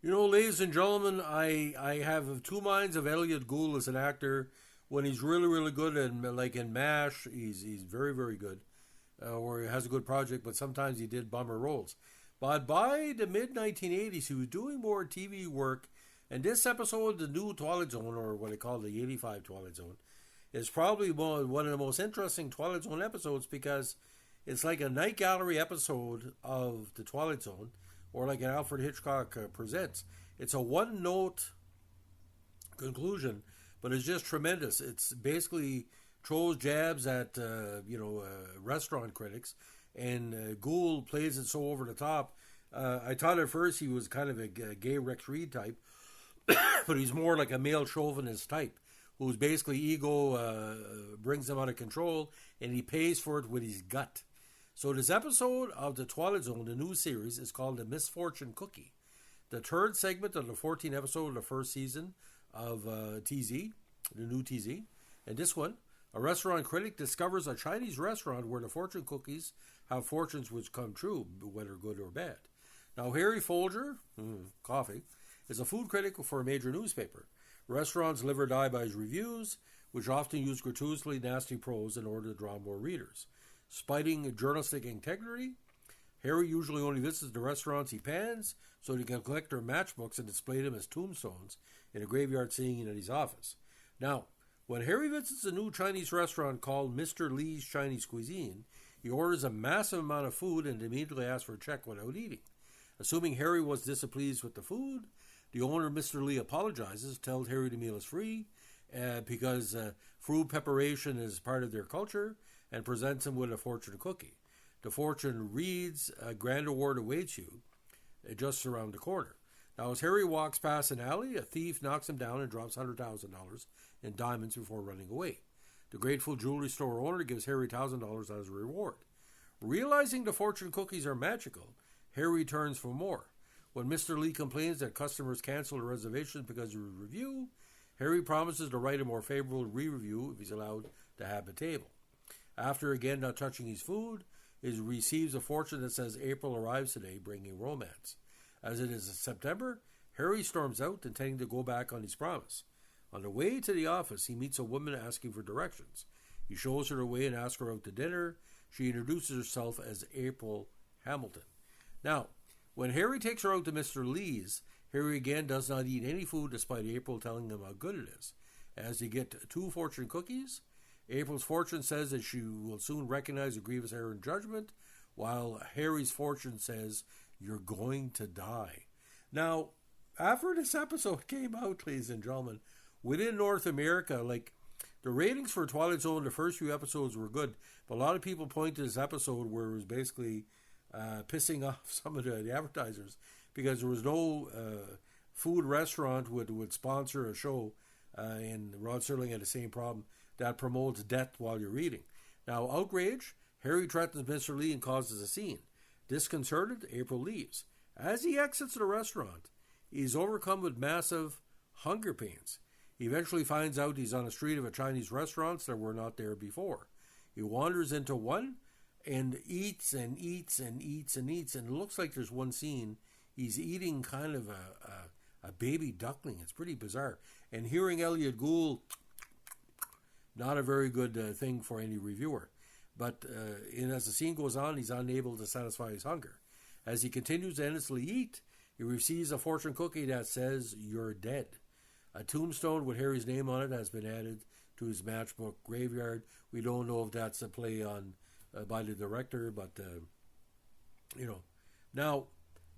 Ladies and gentlemen, I have two minds of Elliott Gould as an actor. When he's really, really good, and like in MASH, he's very, very good, or he has a good project. But sometimes he did bummer roles. But by the mid 1980s, he was doing more TV work. And this episode, the new Twilight Zone, or what they call the '85 Twilight Zone, is probably one of the most interesting Twilight Zone episodes because it's like a night gallery episode of the Twilight Zone, or like an Alfred Hitchcock presents. It's a one note conclusion, but it's just tremendous. It's basically throws jabs at restaurant critics, and Gould plays it so over the top. I thought at first he was kind of a gay Rex Reed type, but he's more like a male chauvinist type, whose basically ego brings him out of control, and he pays for it with his gut. So this episode of the Twilight Zone, the new series, is called the Misfortune Cookie, the third segment of the 14th episode of the first season of TZ, the new TZ. And this one, a restaurant critic discovers a Chinese restaurant where the fortune cookies have fortunes which come true, whether good or bad. Now, Harry Folger, coffee, is a food critic for a major newspaper. Restaurants live or die by his reviews, which often use gratuitously nasty prose in order to draw more readers. Spiting journalistic integrity, Harry usually only visits the restaurants he pans so he can collect their matchbooks and display them as tombstones in a graveyard scene at his office. Now, when Harry visits a new Chinese restaurant called Mr. Lee's Chinese Cuisine, he orders a massive amount of food and immediately asks for a check without eating. Assuming Harry was displeased with the food, the owner, Mr. Lee, apologizes, tells Harry the meal is free because food preparation is part of their culture, and presents him with a fortune cookie. The fortune reads, "A grand award awaits you," just around the corner. Now, as Harry walks past an alley, a thief knocks him down and drops $100,000 in diamonds before running away. The grateful jewelry store owner gives Harry $1,000 as a reward. Realizing the fortune cookies are magical, Harry returns for more. When Mr. Lee complains that customers cancel their reservations because of a review, Harry promises to write a more favorable re-review if he's allowed to have the table. After again not touching his food, he receives a fortune that says April arrives today, bringing romance. As it is September, Harry storms out, intending to go back on his promise. On the way to the office, he meets a woman asking for directions. He shows her the way and asks her out to dinner. She introduces herself as April Hamilton. Now, when Harry takes her out to Mr. Lee's, Harry again does not eat any food despite April telling him how good it is. As they get two fortune cookies, April's fortune says that she will soon recognize a grievous error in judgment, while Harry's fortune says, "You're going to die." Now, after this episode came out, ladies and gentlemen, within North America, like, the ratings for Twilight Zone, the first few episodes were good, but a lot of people point to this episode where it was basically pissing off some of the advertisers because there was no food restaurant would sponsor a show, and Rod Serling had the same problem, that promotes death while you're eating. Now, outraged, Harry threatens Mr. Lee and causes a scene. Disconcerted, April leaves. As he exits the restaurant, he's overcome with massive hunger pains. He eventually finds out he's on a street of a Chinese restaurants that were not there before. He wanders into one and eats and eats and eats and eats, and it looks like there's one scene he's eating kind of a baby duckling. It's pretty bizarre. And hearing Elliott Gould, not a very good thing for any reviewer. But as the scene goes on, he's unable to satisfy his hunger. As he continues to endlessly eat, he receives a fortune cookie that says, "You're dead." A tombstone with Harry's name on it has been added to his matchbook graveyard. We don't know if that's a play on by the director, but, Now,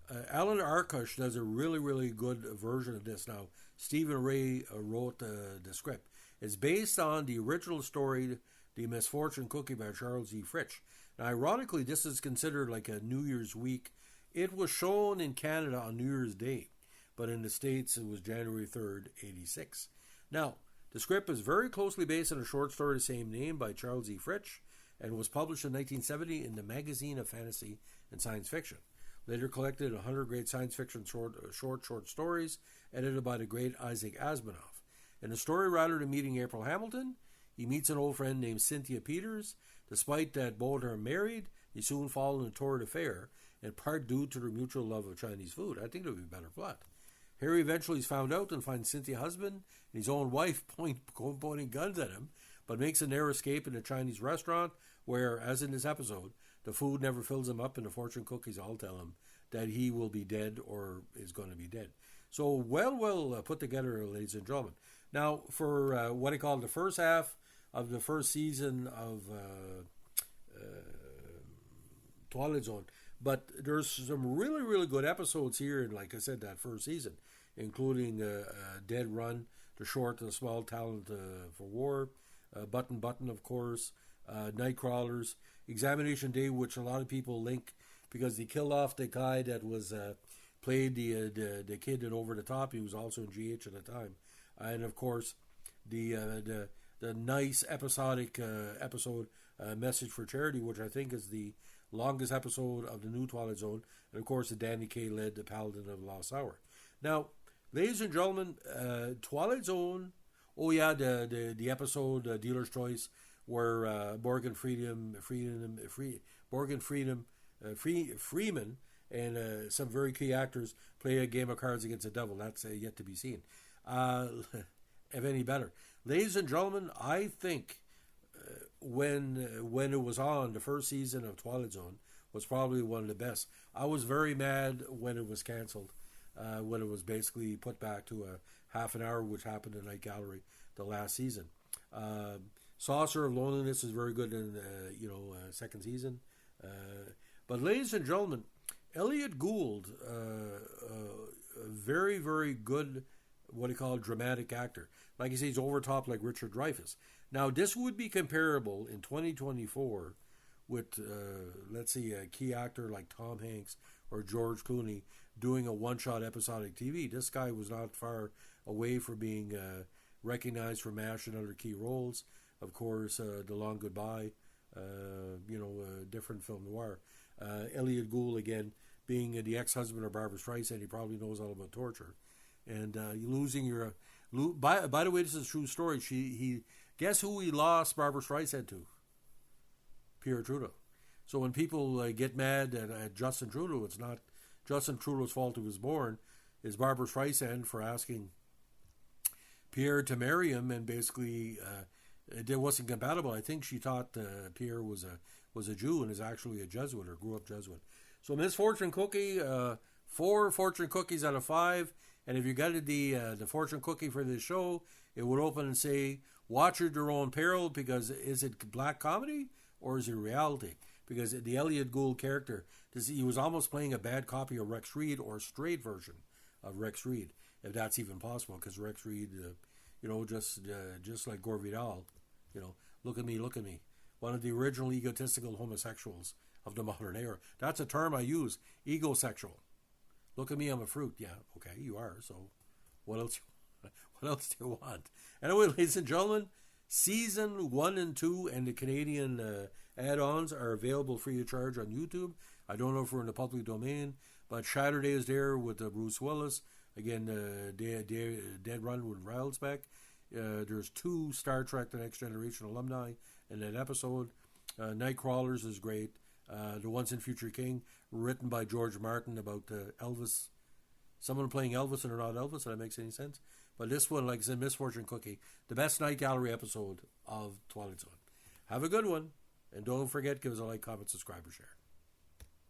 Alan Arkush does a really, really good version of this. Now, Stephen Ray wrote the script. It's based on the original story, The Misfortune Cookie by Charles E. Fritsch. Now, ironically, this is considered like a New Year's week. It was shown in Canada on New Year's Day, but in the States it was January 3rd, 86. Now, the script is very closely based on a short story of the same name by Charles E. Fritsch and was published in 1970 in the Magazine of Fantasy and Science Fiction. Later collected 100 great science fiction short stories, edited by the great Isaac Asimov. In the story, rather than meeting April Hamilton, he meets an old friend named Cynthia Peters. Despite that both are married, they soon fall in a torrid affair, in part due to their mutual love of Chinese food. I think it would be a better plot. Harry eventually is found out and finds Cynthia's husband and his own wife pointing guns at him, but makes a narrow escape in a Chinese restaurant where, as in this episode, the food never fills him up and the fortune cookies all tell him that he will be dead or is going to be dead. So well put together, ladies and gentlemen. Now, for what I call the first half of the first season of Twilight Zone, but there's some really good episodes here, and like I said, that first season, including Dead Run, The Short and Small Talent for War, Button, of course, Nightcrawlers, Examination Day, which a lot of people link because they killed off the guy that was played the kid in Over the Top. He was also in GH at the time, and of course the nice episodic episode Message for Charity, which I think is the longest episode of the new Twilight Zone, and of course the Danny Kaye led The Paladin of the Lost Hour. Now, ladies and gentlemen, Twilight Zone. Oh yeah, the episode Dealer's Choice, where Morgan Freeman and some very key actors play a game of cards against the devil. That's yet to be seen. If any better, ladies and gentlemen, I think when it was on, the first season of Twilight Zone was probably one of the best. I was very mad when it was canceled, when it was basically put back to a half an hour, which happened in Night Gallery the last season. Saucer of Loneliness is very good in second season. But ladies and gentlemen, Elliott Gould, a very good, what do you call, dramatic actor. Like I say, he's over top like Richard Dreyfuss. Now, this would be comparable in 2024 with, let's see, a key actor like Tom Hanks or George Clooney doing a one-shot episodic TV. This guy was not far away from being recognized for MASH and other key roles. Of course, The Long Goodbye, different film noir. Elliott Gould, again, being the ex-husband of Barbra Streisand, he probably knows all about torture. And losing your... By the way, this is a true story. He guess who he lost Barbra Streisand to? Pierre Trudeau. So when people get mad at Justin Trudeau, it's not Justin Trudeau's fault he was born. It's Barbra Streisand for asking Pierre to marry him, and basically it wasn't compatible. I think she thought Pierre was a Jew and is actually a Jesuit or grew up Jesuit. So Misfortune Cookie, 4 fortune cookies out of 5. And if you got the fortune cookie for this show, it would open and say, watch at your own peril, because is it black comedy or is it reality? Because the Elliott Gould character, he was almost playing a bad copy of Rex Reed, or a straight version of Rex Reed, if that's even possible, because Rex Reed, just like Gore Vidal, look at me, one of the original egotistical homosexuals of the modern era. That's a term I use, egosexual. Look at me, I'm a fruit. Yeah, okay, you are. So what else do you want? Anyway, ladies and gentlemen, season 1 and 2 and the Canadian add-ons are available free of charge on YouTube. I don't know if we're in the public domain, but Saturday is there with Bruce Willis. Again, Dead Run with Railsback. There's 2 Star Trek The Next Generation alumni in that episode. Nightcrawlers is great. The Once and Future King, written by George Martin, about Elvis. Someone playing Elvis and they're not Elvis, if that makes any sense. But this one, like I said, Misfortune Cookie, the best Night Gallery episode of Twilight Zone. Have a good one. And don't forget, give us a like, comment, subscribe, or share.